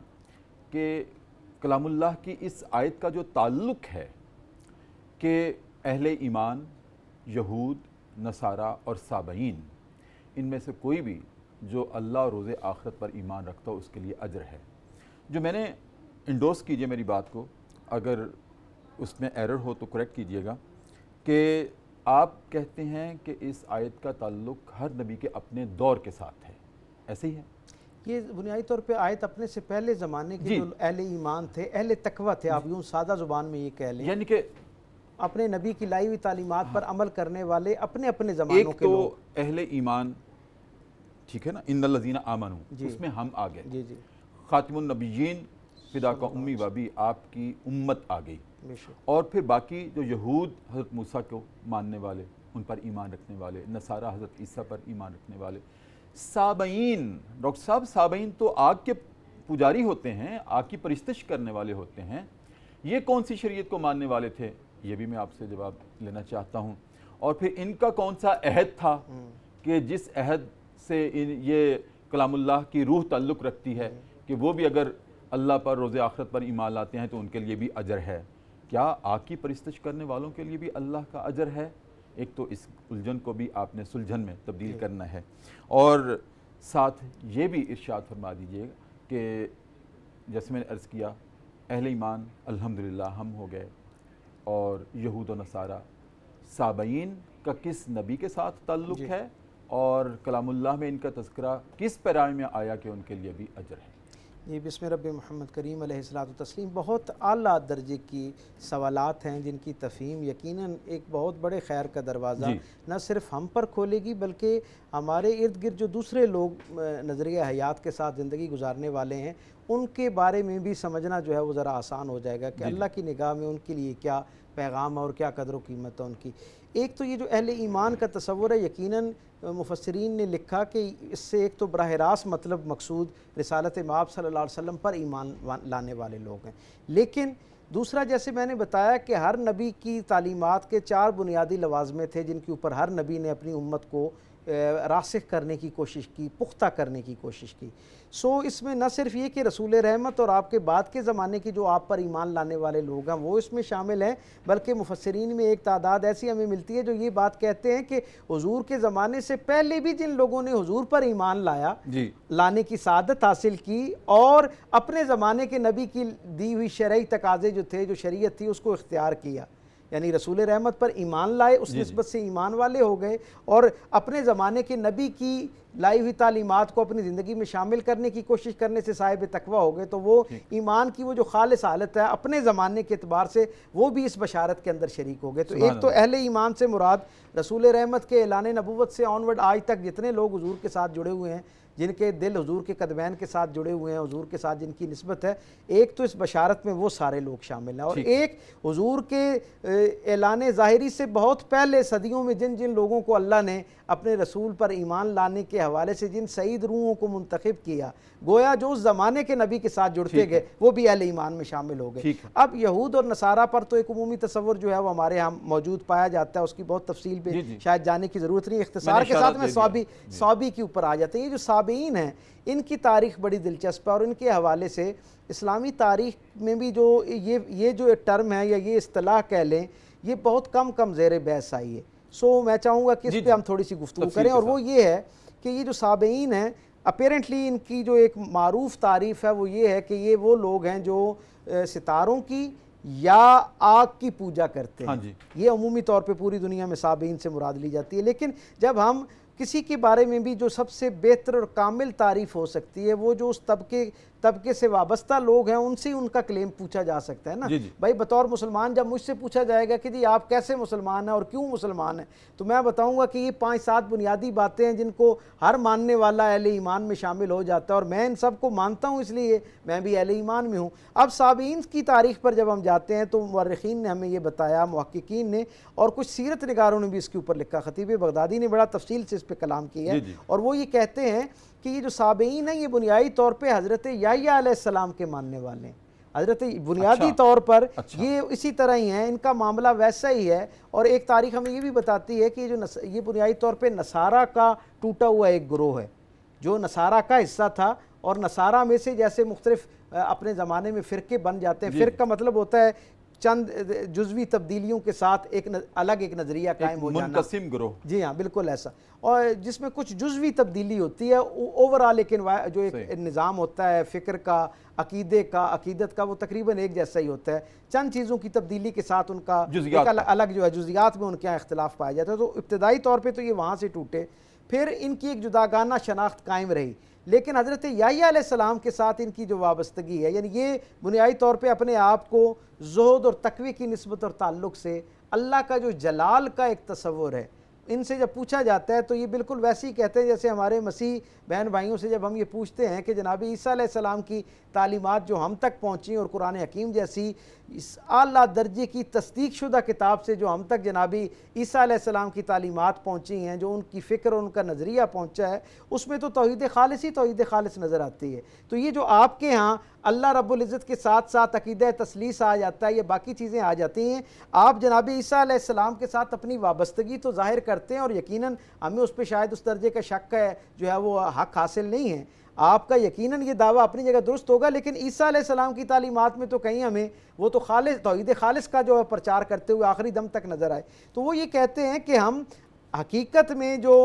کہ کلام اللہ کی اس آیت کا جو تعلق ہے کہ اہل ایمان، یہود، نصارہ اور سابعین، ان میں سے کوئی بھی جو اللہ اور روز آخرت پر ایمان رکھتا ہو اس کے لیے اجر ہے۔ جو میں نے انڈورس کیجئے میری بات کو، اگر اس میں ایرر ہو تو کریکٹ کیجئے گا، کہ آپ کہتے ہیں کہ اس آیت کا تعلق ہر نبی کے اپنے دور کے ساتھ ہے، ایسے ہی ہے؟ یہ بنیادی طور پہ آیت اپنے سے پہلے زمانے کے جو اہل ایمان تھے، اہل تقویٰ تھے، آپ یوں سادہ زبان میں یہ کہہ لیں، یعنی کہ اپنے نبی کی لائی ہوئی تعلیمات پر عمل کرنے والے اپنے اپنے زمانوں کے لوگ۔ اہل ایمان ٹھیک ہے نا، ان الذین آمنوا، اس میں ہم آ گئے، خاتم النبیین فدا کا امی وابی آپ کی امت آ گئی، بے شک۔ اور پھر باقی جو یہود حضرت موسیٰ کو ماننے والے، ان پر ایمان رکھنے والے، نصارہ حضرت عیسیٰ پر ایمان رکھنے والے، سابعین، ڈاکٹر صاحب سابعین تو آگ کے پجاری ہوتے ہیں، آگ کی پرستش کرنے والے ہوتے ہیں، یہ کون سی شریعت کو ماننے والے تھے؟ یہ بھی میں آپ سے جواب لینا چاہتا ہوں۔ اور پھر ان کا کون سا عہد تھا کہ جس عہد سے یہ کلام اللہ کی روح تعلق رکھتی ہے کہ وہ بھی اگر اللہ پر روز آخرت پر ایمان لاتے ہیں تو ان کے لیے بھی اجر ہے؟ کیا آگ کی پرستش کرنے والوں کے لیے بھی اللہ کا اجر ہے؟ ایک تو اس الجھن کو بھی آپ نے سلجھن میں تبدیل کرنا ہے، اور ساتھ یہ بھی ارشاد فرما دیجئے کہ جیسے میں نے عرض کیا اہل ایمان الحمدللہ ہم ہو گئے، اور یہود و نصارہ، سابعین کا کس نبی کے ساتھ تعلق ہے اور کلام اللہ میں ان کا تذکرہ کس پیرائے میں آیا کہ ان کے لیے بھی اجر ہے؟ جی بسم رب محمد کریم علیہ الصلوۃ والتسلیم، بہت اعلیٰ درجے کی سوالات ہیں جن کی تفہیم یقیناً ایک بہت بڑے خیر کا دروازہ نہ صرف ہم پر کھولے گی بلکہ ہمارے ارد گرد جو دوسرے لوگ نظریہ حیات کے ساتھ زندگی گزارنے والے ہیں ان کے بارے میں بھی سمجھنا جو ہے وہ ذرا آسان ہو جائے گا کہ اللہ کی نگاہ میں ان کے لیے کیا پیغام ہے اور کیا قدر و قیمت ہے ان کی۔ ایک تو یہ جو اہل ایمان کا تصور ہے، یقیناً مفسرین نے لکھا کہ اس سے ایک تو براہ راست مطلب مقصود رسالت مآب صلی اللہ علیہ وسلم پر ایمان لانے والے لوگ ہیں، لیکن دوسرا جیسے میں نے بتایا کہ ہر نبی کی تعلیمات کے 4 بنیادی لوازمے تھے جن کے اوپر ہر نبی نے اپنی امت کو راسخ کرنے کی کوشش کی، پختہ کرنے کی کوشش کی۔ اس میں نہ صرف یہ کہ رسول رحمت اور آپ کے بعد کے زمانے کی جو آپ پر ایمان لانے والے لوگ ہیں وہ اس میں شامل ہیں، بلکہ مفسرین میں ایک تعداد ایسی ہمیں ملتی ہے جو یہ بات کہتے ہیں کہ حضور کے زمانے سے پہلے بھی جن لوگوں نے حضور پر ایمان لانے کی سعادت حاصل کی اور اپنے زمانے کے نبی کی دی ہوئی شرعی تقاضے جو تھے، جو شریعت تھی، اس کو اختیار کیا، یعنی رسول رحمت پر ایمان لائے، اس نسبت سے ایمان والے ہو گئے اور اپنے زمانے کے نبی کی لائی ہوئی تعلیمات کو اپنی زندگی میں شامل کرنے کی کوشش کرنے سے صاحب تقویٰ ہو گئے، تو وہ ایمان کی وہ جو خالص حالت ہے اپنے زمانے کے اعتبار سے وہ بھی اس بشارت کے اندر شریک ہو گئے۔ تو ایک تو اہل ایمان سے مراد رسول رحمت کے اعلان نبوت سے آنورڈ آج تک جتنے لوگ حضور کے ساتھ جڑے ہوئے ہیں، جن کے دل حضور کے قدمین کے ساتھ جڑے ہوئے ہیں، حضور کے ساتھ جن کی نسبت ہے، ایک تو اس بشارت میں وہ سارے لوگ شامل ہیں، اور ایک حضور کے اعلان ظاہری سے بہت پہلے صدیوں میں جن جن لوگوں کو اللہ نے اپنے رسول پر ایمان لانے کے حوالے سے جن سعید روحوں کو منتخب کیا، گویا جو اس زمانے کے نبی کے ساتھ جڑتے گئے وہ بھی اہل ایمان میں شامل ہو گئے۔ اب یہود اور نصارہ پر تو ایک عمومی تصور جو ہے وہ ہمارے ہاں موجود پایا جاتا ہے، اس کی بہت تفصیل پہ شاید جانے کی ضرورت نہیں، اختصار کے ساتھ میں صحابی کے اوپر آ جاتے ہیں۔ یہ جو صحابین ہیں ان کی تاریخ بڑی دلچسپ ہے، اور ان کے حوالے سے اسلامی تاریخ میں بھی جو یہ جو ٹرم ہے یا یہ اصطلاح کہہ لیں، یہ بہت کم زیر بحث آئی ہے۔ میں چاہوں گا کہ اس پہ ہم تھوڑی سی گفتگو کریں، اور وہ یہ ہے کہ یہ جو صابئین ہیں اپیرنٹلی ان کی جو ایک معروف تعریف ہے وہ یہ ہے کہ یہ وہ لوگ ہیں جو ستاروں کی یا آگ کی پوجا کرتے ہیں۔ یہ عمومی طور پہ پوری دنیا میں صابئین سے مراد لی جاتی ہے، لیکن جب ہم کسی کے بارے میں بھی جو سب سے بہتر اور کامل تعریف ہو سکتی ہے وہ جو اس طبقے سے وابستہ لوگ ہیں ان سے ان کا کلیم پوچھا جا سکتا ہے نا۔ بھائی بطور مسلمان جب مجھ سے پوچھا جائے گا کہ جی آپ کیسے مسلمان ہیں اور کیوں مسلمان ہیں، تو میں بتاؤں گا کہ یہ 5-7 بنیادی باتیں ہیں جن کو ہر ماننے والا اہل ایمان میں شامل ہو جاتا ہے، اور میں ان سب کو مانتا ہوں، اس لیے میں بھی اہل ایمان میں ہوں۔ اب صابئین کی تاریخ پر جب ہم جاتے ہیں تو مورخین نے ہمیں یہ بتایا، محققین نے اور کچھ سیرت نگاروں نے بھی اس کے اوپر لکھا، خطیب بغدادی نے بڑا تفصیل سے اس پہ کلام کیا ہے، اور وہ یہ کہتے ہیں کہ یہ جو صابئین ہیں یہ بنیادی طور پہ حضرت یحییٰ علیہ السلام کے ماننے والے ہیں، حضرت بنیادی طور پر یہ اسی طرح ہی ہیں، ان کا معاملہ ویسا ہی ہے۔ اور ایک تاریخ ہمیں یہ بھی بتاتی ہے کہ یہ بنیادی طور پہ نصارہ کا ٹوٹا ہوا ایک گروہ ہے جو نصارہ کا حصہ تھا، اور نصارہ میں سے جیسے مختلف اپنے زمانے میں فرقے بن جاتے ہیں، فرق کا مطلب ہوتا ہے چند جزوی تبدیلیوں کے ساتھ ایک نظریہ قائم ہو جانا، منقسم گروہ، جی ہاں بالکل ایسا، اور جس میں کچھ جزوی تبدیلی ہوتی ہے اوورآل، لیکن جو ایک نظام ہوتا ہے فکر کا، عقیدے کا، عقیدت کا، وہ تقریباً ایک جیسا ہی ہوتا ہے، چند چیزوں کی تبدیلی کے ساتھ ان کا ایک الگ جو ہے جزیات میں ان کے یہاں اختلاف پایا جاتا ہے۔ تو ابتدائی طور پہ تو یہ وہاں سے ٹوٹے، پھر ان کی ایک جداگانہ شناخت قائم رہی، لیکن حضرت یحییٰ علیہ السلام کے ساتھ ان کی جو وابستگی ہے، یعنی یہ بنیادی طور پہ اپنے آپ کو زہد اور تقوی کی نسبت اور تعلق سے اللہ کا جو جلال کا ایک تصور ہے، ان سے جب پوچھا جاتا ہے تو یہ بالکل ویسے ہی کہتے ہیں جیسے ہمارے مسیح بہن بھائیوں سے جب ہم یہ پوچھتے ہیں کہ جناب عیسیٰ علیہ السلام کی تعلیمات جو ہم تک پہنچی اور قرآن حکیم جیسی اس اعلیٰ درجے کی تصدیق شدہ کتاب سے جو ہم تک جناب عیسیٰ علیہ السلام کی تعلیمات پہنچی ہیں، جو ان کی فکر اور ان کا نظریہ پہنچا ہے، اس میں تو توحید خالص ہی توحید خالص نظر آتی ہے۔ تو یہ جو آپ کے ہاں اللہ رب العزت کے ساتھ ساتھ عقیدہ تثلیث آ جاتا ہے، یہ باقی چیزیں آ جاتی ہیں، آپ جناب عیسیٰ علیہ السلام کے ساتھ اپنی وابستگی تو ظاہر کرتے ہیں اور یقیناً ہمیں اس پہ شاید اس درجے کا شک ہے جو ہے وہ حق حاصل نہیں ہے۔ آپ کا یقیناً یہ دعویٰ اپنی جگہ درست ہوگا، لیکن عیسیٰ علیہ السلام کی تعلیمات میں تو کہیں ہمیں وہ تو خالص توحید خالص کا جو ہے پرچار کرتے ہوئے آخری دم تک نظر آئے۔ تو وہ یہ کہتے ہیں کہ ہم حقیقت میں جو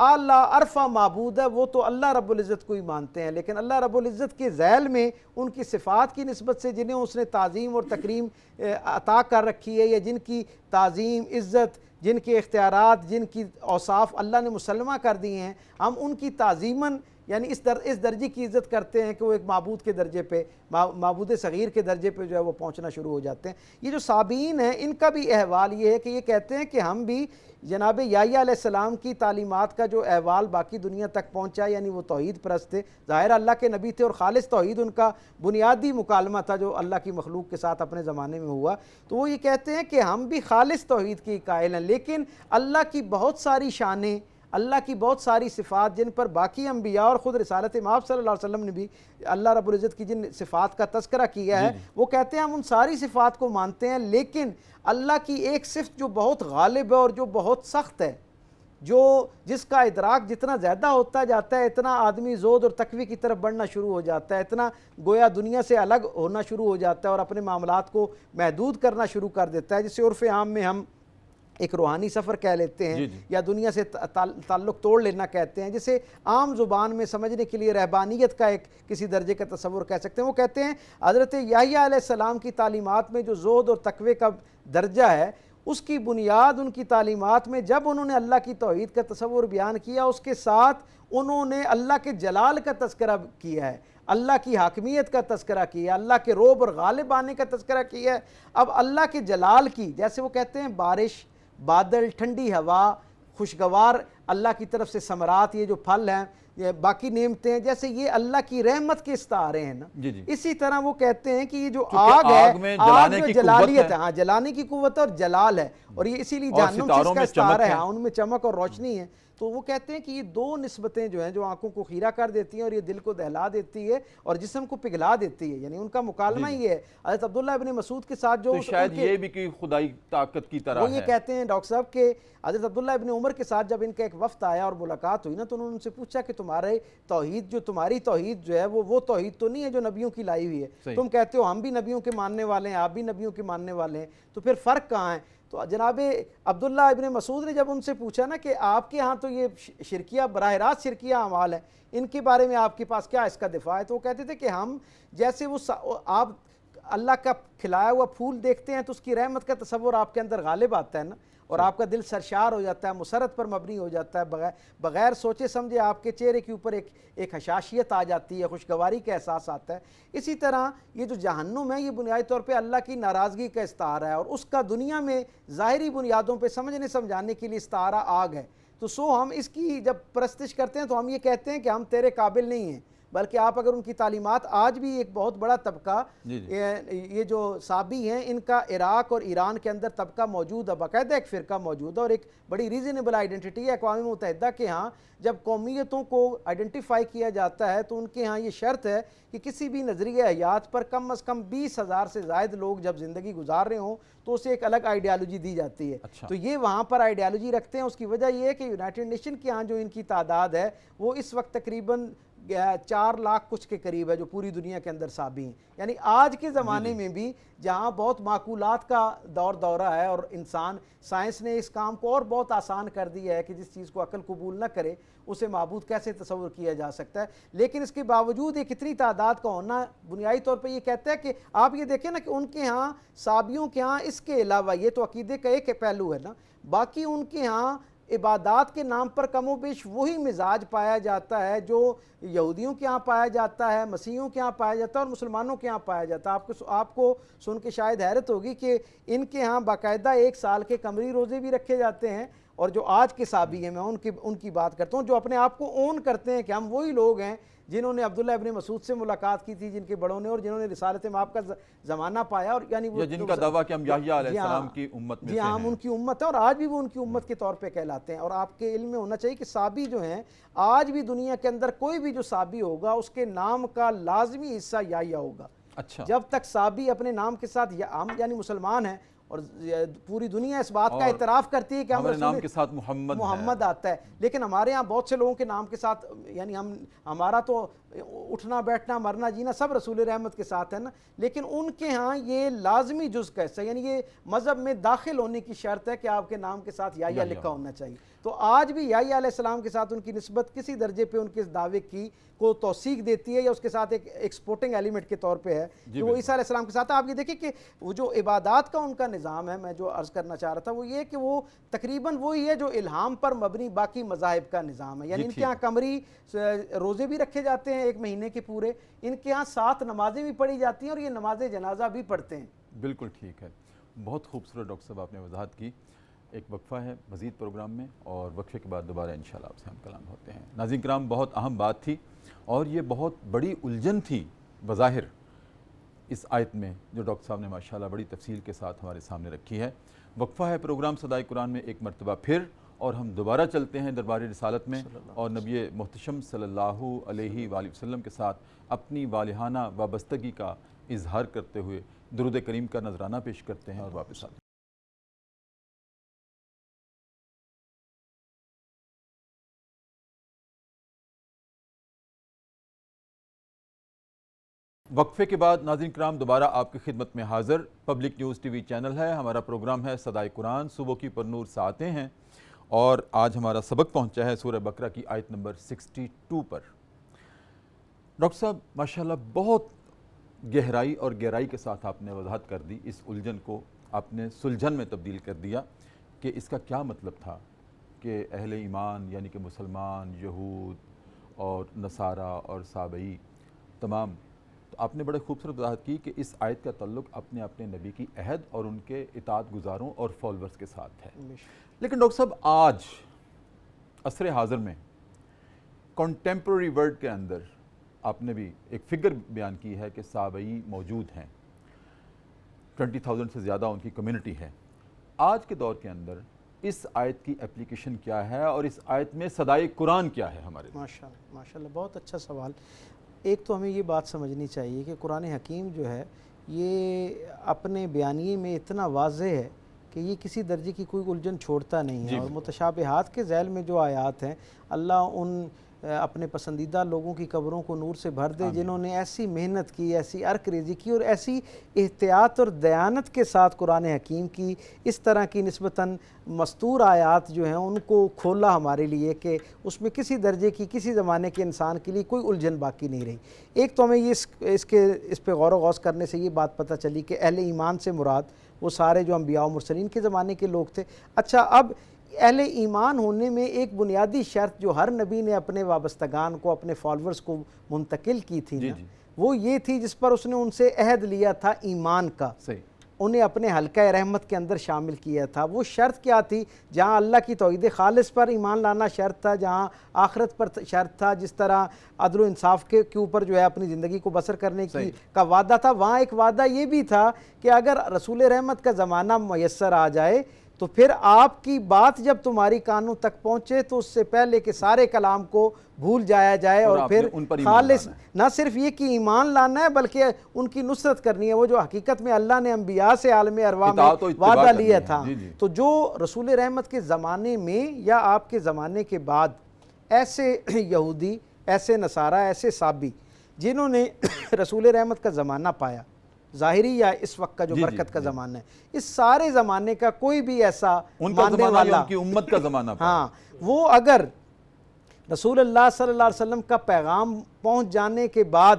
اعلیٰ عرفہ معبود ہے وہ تو اللہ رب العزت کو ہی مانتے ہیں، لیکن اللہ رب العزت کے ذیل میں ان کی صفات کی نسبت سے جنہیں اس نے تعظیم اور تکریم عطا کر رکھی ہے، یا جن کی تعظیم، عزت، جن کے اختیارات، جن کی اوصاف اللہ نے مسلمہ کر دیے ہیں، ہم ان کی تعظیماً یعنی اس درجے کی عزت کرتے ہیں کہ وہ ایک معبود کے درجے پہ، معبود صغیر کے درجے پہ جو ہے وہ پہنچنا شروع ہو جاتے ہیں۔ یہ جو صابئین ہیں ان کا بھی احوال یہ ہے کہ یہ کہتے ہیں کہ ہم بھی جناب یحییٰ علیہ السلام کی تعلیمات کا جو احوال باقی دنیا تک پہنچا، یعنی وہ توحید پرست تھے، ظاہر اللہ کے نبی تھے اور خالص توحید ان کا بنیادی مکالمہ تھا جو اللہ کی مخلوق کے ساتھ اپنے زمانے میں ہوا۔ تو وہ یہ کہتے ہیں کہ ہم بھی خالص توحید کی قائل ہیں، لیکن اللہ کی بہت ساری شانیں، اللہ کی بہت ساری صفات جن پر باقی انبیاء اور خود رسالت مآب صلی اللہ علیہ وسلم نے بھی اللہ رب العزت کی جن صفات کا تذکرہ کیا ہے، وہ کہتے ہیں ہم ان ساری صفات کو مانتے ہیں، لیکن اللہ کی ایک صفت جو بہت غالب ہے اور جو بہت سخت ہے، جس کا ادراک جتنا زیادہ ہوتا جاتا ہے اتنا آدمی زہد اور تقوی کی طرف بڑھنا شروع ہو جاتا ہے، اتنا گویا دنیا سے الگ ہونا شروع ہو جاتا ہے اور اپنے معاملات کو محدود کرنا شروع کر دیتا ہے، جسے عرف عام میں ہم ایک روحانی سفر کہہ لیتے ہیں، یا دنیا سے تعلق توڑ لینا کہتے ہیں، جسے عام زبان میں سمجھنے کے لیے رہبانیت کا ایک کسی درجے کا تصور کہہ سکتے ہیں۔ وہ کہتے ہیں حضرت یحییٰ علیہ السلام کی تعلیمات میں جو زہد اور تقوی کا درجہ ہے، اس کی بنیاد ان کی تعلیمات میں جب انہوں نے اللہ کی توحید کا تصور بیان کیا، اس کے ساتھ انہوں نے اللہ کے جلال کا تذکرہ کیا ہے، اللہ کی حاکمیت کا تذکرہ کیا ہے، اللہ کے روب اور غالب آنے کا تذکرہ کیا ہے۔ اب اللہ کے جلال کی، جیسے وہ کہتے ہیں بارش، بادل، ٹھنڈی ہوا، خوشگوار اللہ کی طرف سے ثمرات، یہ جو پھل ہیں، یہ باقی نعمتیں ہیں، جیسے یہ اللہ کی رحمت کے استعارے ہیں نا، اسی طرح وہ کہتے ہیں کہ یہ جو آگ ہے، آگ جو جلالیت ہے، ہاں جلانے کی قوت اور جلال ہے، اور یہ اسی لیے جہنم جس کا استعارہ ہے، ان میں چمک اور روشنی ہے۔ تو وہ کہتے ہیں کہ یہ دو نسبتیں جو ہیں جو آنکھوں کو خیرہ کر دیتی ہیں اور یہ دل کو دہلا دیتی ہے اور جسم کو پگھلا دیتی ہے، یعنی ان کا مکالمہ ہی ہے حضرت عبداللہ ابن مسعود کے ساتھ جو شاید یہ بھی کہ خدائی طاقت کی طرح ہے۔ وہ یہ کہتے ہیں ڈاکٹر صاحب کہ حضرت عبداللہ ابن عمر کے ساتھ جب ان کا ایک وفد آیا اور ملاقات ہوئی نا، تو انہوں نے ان سے پوچھا کہ تمہاری توحید جو ہے وہ توحید تو نہیں ہے جو نبیوں کی لائی ہوئی ہے، تم کہتے ہو ہم بھی نبیوں کے ماننے والے ہیں، آپ بھی نبیوں کے ماننے والے ہیں، تو پھر فرق کہاں ہے؟ تو جناب عبداللہ ابن مسعود نے جب ان سے پوچھا نا کہ آپ کے ہاں تو یہ شرکیہ، براہ راست شرکیہ اعمال ہیں، ان کے بارے میں آپ کے پاس کیا اس کا دفاع ہے؟ تو وہ کہتے تھے کہ ہم جیسے آپ اللہ کا کھلایا ہوا پھول دیکھتے ہیں تو اس کی رحمت کا تصور آپ کے اندر غالب آتا ہے نا، اور آپ کا دل سرشار ہو جاتا ہے، مسرت پر مبنی ہو جاتا ہے، بغیر سوچے سمجھے آپ کے چہرے کے اوپر ایک حشاشیت آ جاتی ہے، خوشگواری کا احساس آتا ہے۔ اسی طرح یہ جو جہنم ہے یہ بنیادی طور پہ اللہ کی ناراضگی کا استعارہ ہے، اور اس کا دنیا میں ظاہری بنیادوں پہ سمجھنے سمجھانے کے لیے استعارہ آگ ہے۔ تو ہم اس کی جب پرستش کرتے ہیں تو ہم یہ کہتے ہیں کہ ہم تیرے قابل نہیں ہیں، بلکہ آپ اگر ان کی تعلیمات آج بھی ایک بہت بڑا طبقہ یہ جو صابی ہیں ان کا عراق اور ایران کے اندر طبقہ موجود ہے، باقاعدہ ایک فرقہ موجود ہے اور ایک بڑی ریزنیبل آئیڈینٹی ہے اقوام متحدہ کے ہاں۔ جب قومیتوں کو آئیڈینٹیفائی کیا جاتا ہے تو ان کے ہاں یہ شرط ہے کہ کسی بھی نظریہ حیات پر کم از کم 20,000 سے زائد لوگ جب زندگی گزار رہے ہوں تو اسے ایک الگ آئیڈیالوجی دی جاتی ہے۔ تو یہ وہاں پر آئیڈیالوجی رکھتے ہیں۔ اس کی وجہ یہ ہے کہ یونائٹڈ نیشن کے ہاں جو ان کی تعداد ہے وہ اس وقت تقریباً 4 لاکھ کچھ کے قریب ہے جو پوری دنیا کے اندر صابی ہیں۔ یعنی آج کے زمانے میں بھی جہاں بہت معقولات کا دورہ ہے اور سائنس نے اس کام کو اور بہت آسان کر دیا ہے کہ جس چیز کو عقل قبول نہ کرے اسے معبود کیسے تصور کیا جا سکتا ہے، لیکن اس کے باوجود ایک اتنی تعداد کا ہونا بنیادی طور پہ یہ کہتا ہے کہ آپ یہ دیکھیں نا کہ ان کے ہاں صابیوں کے ہاں اس کے علاوہ یہ تو عقیدے کا ایک پہلو ہے نا، باقی ان کے ہاں عبادات کے نام پر کم و بیش وہی مزاج پایا جاتا ہے جو یہودیوں کے ہاں پایا جاتا ہے، مسیحیوں کے ہاں پایا جاتا ہے اور مسلمانوں کے ہاں پایا جاتا ہے۔ آپ کو سن کے شاید حیرت ہوگی کہ ان کے ہاں باقاعدہ 1 سال کے قمری روزے بھی رکھے جاتے ہیں اور جو آج کے صحابی ہیں میں ان کی بات کرتا ہوں جو اپنے آپ کو اون کرتے ہیں کہ ہم وہی لوگ ہیں جنہوں نے عبداللہ ابن مسعود سے ملاقات کی تھی، جن کے بڑوں نے، اور جنہوں نے رسالت مآب کا زمانہ پایا، اور یعنی وہ جن کا دعویٰ کہ ہم یحییٰ علیہ السلام کی امت میں سے ہم ان کی امت ہیں، اور آج بھی وہ ان کی امت کے طور پہ کہلاتے ہیں۔ اور آپ کے علم میں ہونا چاہیے کہ صحابی جو ہیں آج بھی دنیا کے اندر کوئی بھی جو صحابی ہوگا اس کے نام کا لازمی حصہ یحییٰ ہوگا۔ اچھا، جب تک صحابی اپنے نام کے ساتھ ہم یعنی مسلمان ہیں اور پوری دنیا اس بات کا اعتراف کرتی ہے کہ ہم ہمارے نام کے ساتھ محمد آتا ہے، لیکن ہمارے ہاں بہت سے لوگوں کے نام کے ساتھ یعنی ہمارا تو اٹھنا بیٹھنا مرنا جینا سب رسول رحمت کے ساتھ ہے نا، لیکن ان کے ہاں یہ لازمی جز کا حصہ، یعنی یہ مذہب میں داخل ہونے کی شرط ہے کہ آپ کے نام کے ساتھ یحییٰ لکھا ہونا چاہیے۔ تو آج بھی یحییٰ علیہ السلام کے ساتھ ان کی نسبت کسی درجے پہ ان کے اس دعوے کی کو توثیق دیتی ہے یا اس کے ساتھ ایک ایکسپورٹنگ ایلیمنٹ کے طور پہ ہے کہ وہ عیسیٰ علیہ السلام کے ساتھ۔ آپ یہ دیکھیں کہ وہ جو عبادات کا ان کا نظام ہے، میں جو عرض کرنا چاہ رہا تھا وہ یہ کہ وہ تقریباً وہی ہے جو الہام پر مبنی باقی مذاہب کا نظام ہے، یعنی ان کے ہاں قمری روزے بھی رکھے جاتے ہیں 1 مہینے کے پورے، ان کے ہاں 7 نمازیں بھی پڑھی جاتی ہیں اور یہ نماز جنازہ بھی پڑھتے ہیں۔ بالکل ٹھیک ہے، بہت خوبصورت ڈاکٹر صاحب آپ نے وضاحت کی۔ ایک وقفہ ہے مزید پروگرام میں، اور وقفے کے بعد دوبارہ انشاءاللہ آپ سے ہم کلام ہوتے ہیں۔ ناظرین کرام، بہت اہم بات تھی اور یہ بہت بڑی الجھن تھی بظاہر اس آیت میں جو ڈاکٹر صاحب نے ماشاءاللہ بڑی تفصیل کے ساتھ ہمارے سامنے رکھی ہے۔ وقفہ ہے پروگرام صدائے قرآن میں ایک مرتبہ پھر، اور ہم دوبارہ چلتے ہیں دربار رسالت میں اور نبی محتشم صلی اللہ علیہ وآلہ وسلم کے ساتھ اپنی والہانہ وابستگی کا اظہار کرتے ہوئے درود کریم کا نذرانہ پیش کرتے ہیں اور واپس آتے ہیں۔ وقفے کے بعد ناظرین کرام دوبارہ آپ کی خدمت میں حاضر۔ Public news T V channel ہے، ہمارا پروگرام ہے صدائے قرآن، صبح کی پرنور ساعتیں ہیں، اور آج ہمارا سبق پہنچا ہے سورہ بقرہ کی آیت نمبر 62 پر۔ ڈاکٹر صاحب ماشاءاللہ بہت گہرائی اور گہرائی کے ساتھ آپ نے وضاحت کر دی، اس الجھن کو آپ نے سلجھن میں تبدیل کر دیا کہ اس کا کیا مطلب تھا کہ اہل ایمان یعنی کہ مسلمان، یہود اور نصارہ اور سابعی تمام، تو آپ نے بڑے خوبصورت وضاحت کی کہ اس آیت کا تعلق اپنے نبی کی عہد اور ان کے اطاعت گزاروں اور فالورز کے ساتھ ہے۔ لیکن ڈاکٹر صاحب آج عصر حاضر میں کنٹمپرری ورلڈ کے اندر آپ نے بھی ایک فگر بیان کی ہے کہ صحابئی موجود ہیں، 20,000 سے زیادہ ان کی کمیونٹی ہے۔ آج کے دور کے اندر اس آیت کی اپلیکیشن کیا ہے اور اس آیت میں صدائے قرآن کیا ہے ہمارے لیے؟ ماشاءاللہ بہت اچھا سوال۔ ایک تو ہمیں یہ بات سمجھنی چاہیے کہ قرآن حکیم جو ہے یہ اپنے بیانیے میں اتنا واضح ہے کہ یہ کسی درجے کی کوئی الجھن چھوڑتا نہیں ہے، اور متشابہات کے ذیل میں جو آیات ہیں اللہ ان اپنے پسندیدہ لوگوں کی قبروں کو نور سے بھر دے جنہوں نے ایسی محنت کی، ایسی عرق ریزی کی اور ایسی احتیاط اور دیانت کے ساتھ قرآن حکیم کی اس طرح کی نسبتاً مستور آیات جو ہیں ان کو کھولا ہمارے لیے کہ اس میں کسی درجے کی کسی زمانے کے انسان کے لیے کوئی الجھن باقی نہیں رہی۔ ایک تو ہمیں یہ اس پہ غور و غوص کرنے سے یہ بات پتہ چلی کہ اہل ایمان سے مراد وہ سارے جو انبیاء و مرسلین کے زمانے کے لوگ تھے۔ اچھا، اب اہل ایمان ہونے میں ایک بنیادی شرط جو ہر نبی نے اپنے وابستگان کو، اپنے فالورز کو منتقل کی تھی نا، وہ یہ تھی جس پر اس نے ان سے عہد لیا تھا ایمان کا، انہیں اپنے حلقہ رحمت کے اندر شامل کیا تھا۔ وہ شرط کیا تھی؟ جہاں اللہ کی توحید خالص پر ایمان لانا شرط تھا، جہاں آخرت پر شرط تھا، جس طرح عدل و انصاف کے اوپر جو ہے اپنی زندگی کو بسر کرنے کا وعدہ تھا، وہاں ایک وعدہ یہ بھی تھا کہ اگر رسول رحمت کا زمانہ میسر آ جائے تو پھر آپ کی بات جب تمہاری کانوں تک پہنچے تو اس سے پہلے کہ سارے کلام کو بھول جایا جائے اور پھر خالص نہ صرف یہ کہ ایمان لانا ہے بلکہ ان کی نصرت کرنی ہے، وہ جو حقیقت میں اللہ نے انبیاء سے عالم ارواح میں وعدہ لیا تھا۔ تو جو رسول رحمت کے زمانے میں یا آپ کے زمانے کے بعد ایسے یہودی، ایسے نصارہ، ایسے صابی جنہوں نے رسول رحمت کا زمانہ پایا، ظاہری یا اس وقت کا جو برکت کا زمانہ ہے، اس سارے زمانے کا کوئی بھی ایسا ماننے والا، ان کی امت کا زمانہ، ہاں، وہ اگر رسول اللہ صلی اللہ علیہ وسلم کا پیغام پہنچ جانے کے بعد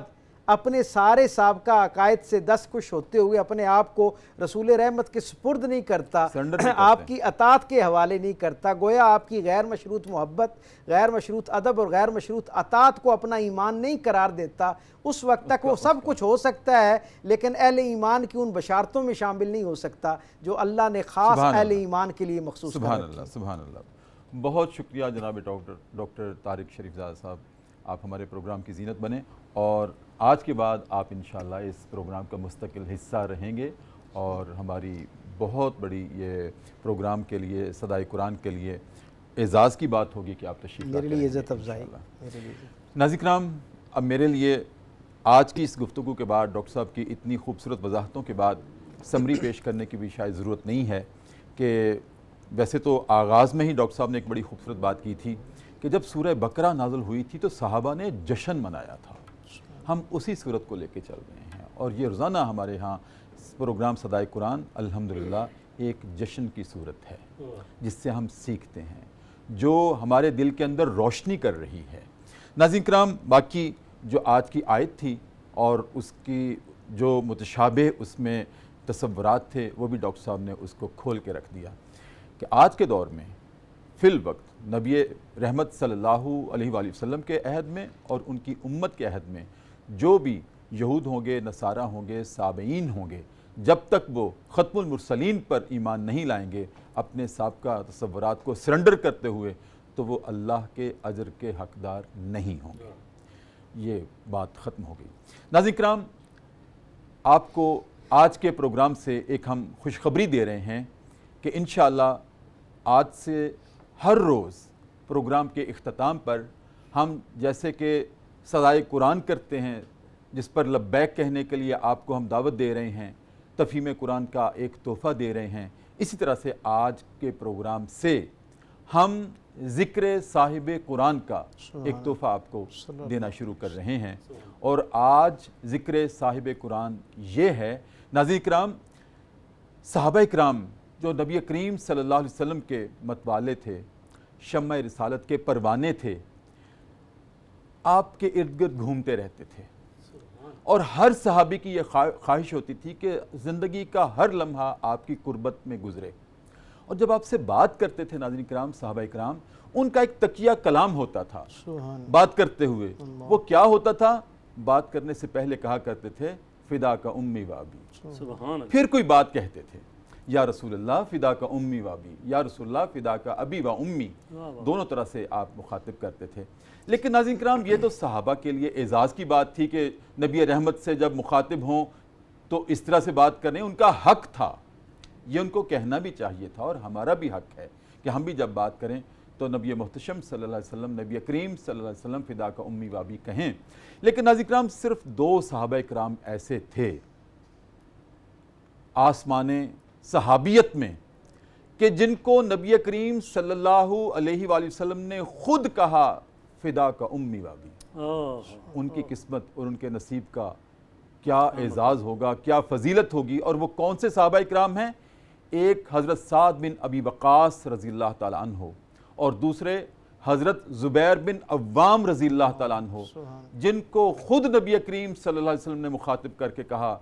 اپنے سارے سابقہ عقائد سے دستخوش ہوتے ہوئے اپنے آپ کو رسول رحمت کے سپرد نہیں کرتا، آپ کی اطاعت کے حوالے نہیں کرتا، گویا آپ کی غیر مشروط محبت، غیر مشروط ادب اور غیر مشروط اطاعت کو اپنا ایمان نہیں قرار دیتا، اس وقت تک وہ سب کچھ ہو سکتا ہے لیکن اہل ایمان کی ان بشارتوں میں شامل نہیں ہو سکتا جو اللہ نے خاص اہل ایمان کے لیے مخصوص کر رکھی۔ سبحان اللہ، سبحان اللہ۔ بہت شکریہ جناب ڈاکٹر طارق شریف زادہ صاحب، آپ ہمارے پروگرام کی زینت بنیں اور آج کے بعد آپ انشاءاللہ اس پروگرام کا مستقل حصہ رہیں گے اور ہماری بہت بڑی یہ پروگرام کے لیے صدائے قرآن کے لیے اعزاز کی بات ہوگی کہ آپ تشریف میرے لا لیے کریں گے عزت افزائی، انشاءاللہ۔ میرے لیے ناظرین کرام، اب میرے لیے آج کی اس گفتگو کے بعد ڈاکٹر صاحب کی اتنی خوبصورت وضاحتوں کے بعد سمری پیش کرنے کی بھی شاید ضرورت نہیں ہے کہ ویسے تو آغاز میں ہی ڈاکٹر صاحب نے ایک بڑی خوبصورت بات کی تھی کہ جب سورہ بقرہ نازل ہوئی تھی تو صحابہ نے جشن منایا تھا۔ ہم اسی صورت کو لے کے چل رہے ہیں اور یہ روزانہ ہمارے ہاں پروگرام صدائے قرآن الحمدللہ ایک جشن کی صورت ہے جس سے ہم سیکھتے ہیں، جو ہمارے دل کے اندر روشنی کر رہی ہے۔ ناظرین کرام، باقی جو آج کی آیت تھی اور اس کی جو متشابہ اس میں تصورات تھے وہ بھی ڈاکٹر صاحب نے اس کو کھول کے رکھ دیا کہ آج کے دور میں فی الوقت نبی رحمت صلی اللہ علیہ وآلہ وسلم کے عہد میں اور ان کی امت کے عہد میں جو بھی یہود ہوں گے، نصارہ ہوں گے، سابعین ہوں گے، جب تک وہ ختم المرسلین پر ایمان نہیں لائیں گے، اپنے سابقہ تصورات کو سرنڈر کرتے ہوئے، تو وہ اللہ کے اجر کے حقدار نہیں ہوں گے۔ یہ بات ختم ہو گئی۔ ناظرین کرام، آپ کو آج کے پروگرام سے ایک ہم خوشخبری دے رہے ہیں کہ انشاءاللہ آج سے ہر روز پروگرام کے اختتام پر ہم جیسے کہ صدائے قرآن کرتے ہیں جس پر لبیک کہنے کے لیے آپ کو ہم دعوت دے رہے ہیں، تفہیم قرآن کا ایک تحفہ دے رہے ہیں، اسی طرح سے آج کے پروگرام سے ہم ذکر صاحب قرآن کا ایک تحفہ آپ کو دینا شروع کر رہے ہیں۔ اور آج ذکر صاحب قرآن یہ ہے، ناظرین کرام، صحابہ کرام جو نبی کریم صلی اللہ علیہ وسلم کے متوالے تھے، شمع رسالت کے پروانے تھے، آپ کے ارد گرد گھومتے رہتے تھے اور ہر صحابی کی یہ خواہش ہوتی تھی کہ زندگی کا ہر لمحہ آپ کی قربت میں گزرے۔ اور جب آپ سے بات کرتے تھے ناظرین کرام، صحابہ کرام، ان کا ایک تکیہ کلام ہوتا تھا بات کرتے ہوئے۔ وہ کیا ہوتا تھا؟ بات کرنے سے پہلے کہا کرتے تھے فدا کا امی و ابی، سبحان اللہ۔ پھر کوئی بات کہتے تھے، یا رسول اللہ فدا کا امی و ابی، یا رسول اللہ فدا کا ابی و امی، دونوں طرح سے آپ مخاطب کرتے تھے۔ لیکن ناظرین کرام، یہ تو صحابہ کے لیے اعزاز کی بات تھی کہ نبی رحمت سے جب مخاطب ہوں تو اس طرح سے بات کریں، ان کا حق تھا، یہ ان کو کہنا بھی چاہیے تھا اور ہمارا بھی حق ہے کہ ہم بھی جب بات کریں تو نبی محتشم صلی اللہ علیہ وسلم، نبی کریم صلی اللہ علیہ وسلم فدا کا امی و ابی کہیں۔ لیکن ناظرین کرام، صرف 2 صحابہ کرام ایسے تھے آسمان صحابیت میں کہ جن کو نبی کریم صلی اللہ علیہ وآلہ وسلم نے خود کہا فدا کا امی و ابی۔ ان کی قسمت اور ان کے نصیب کا کیا اعزاز ہوگا، کیا فضیلت ہوگی، اور وہ کون سے صحابہ کرام ہیں؟ ایک حضرت سعد بن ابی وقاص رضی اللہ تعالیٰ عنہ اور دوسرے حضرت زبیر بن عوام رضی اللہ تعالیٰ عنہ، جن کو خود نبی کریم صلی اللہ علیہ وسلم نے مخاطب کر کے کہا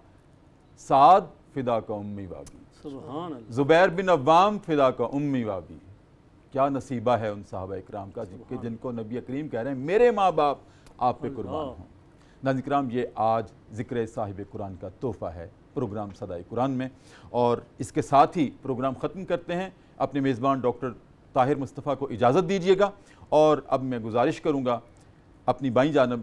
سعد فدا کا امی و ابی، سبحان اللہ۔ زبیر بن عوام فدا کا امی و ابی۔ کیا نصیبہ ہے ان صحابہ اکرام کا کہ جن کو نبی کریم کہہ رہے ہیں میرے ماں باپ آپ پہ قربان ہوں۔ ناظرین کرام، یہ آج ذکر صاحب قرآن کا تحفہ ہے پروگرام صدائے قرآن میں، اور اس کے ساتھ ہی پروگرام ختم کرتے ہیں۔ اپنے میزبان ڈاکٹر طاہر مصطفیٰ کو اجازت دیجیے گا، اور اب میں گزارش کروں گا اپنی بائیں جانب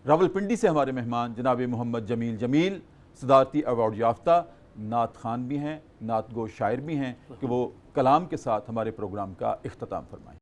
راولپنڈی سے ہمارے مہمان جناب محمد جمیل صدارتی ایوارڈ یافتہ نعت خوان بھی ہیں، نعت گو شاعر بھی ہیں، کہ وہ کلام کے ساتھ ہمارے پروگرام کا اختتام فرمائیں۔